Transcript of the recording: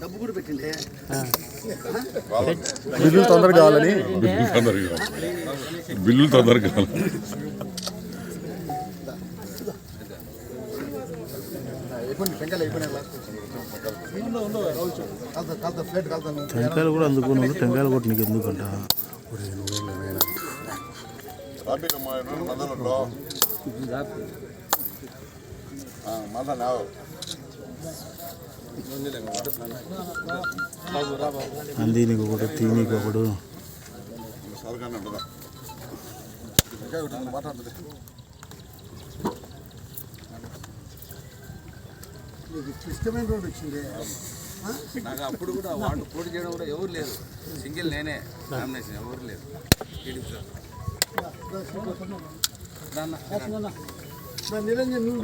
డబ్బు కూడా పెట్టిండే బిల్లులు తొందరగా కావాలని బిల్లులు తొందరగా కావాలి. టెంకాయలు కూడా అందుకున్నాను. టెంకాయలు కూడా నీకు ఎందుకంట అంది నీకు ఒకటి తీనికి ఒకడు ఇష్టమైన రోడ్డు వచ్చింది నాకు. అప్పుడు కూడా వాళ్ళు పోటీ చేయడం కూడా ఎవరు లేరు, సింగిల్ నేనే నామినేషన్, ఎవరు లేరు. నిరంజన్ నువ్వు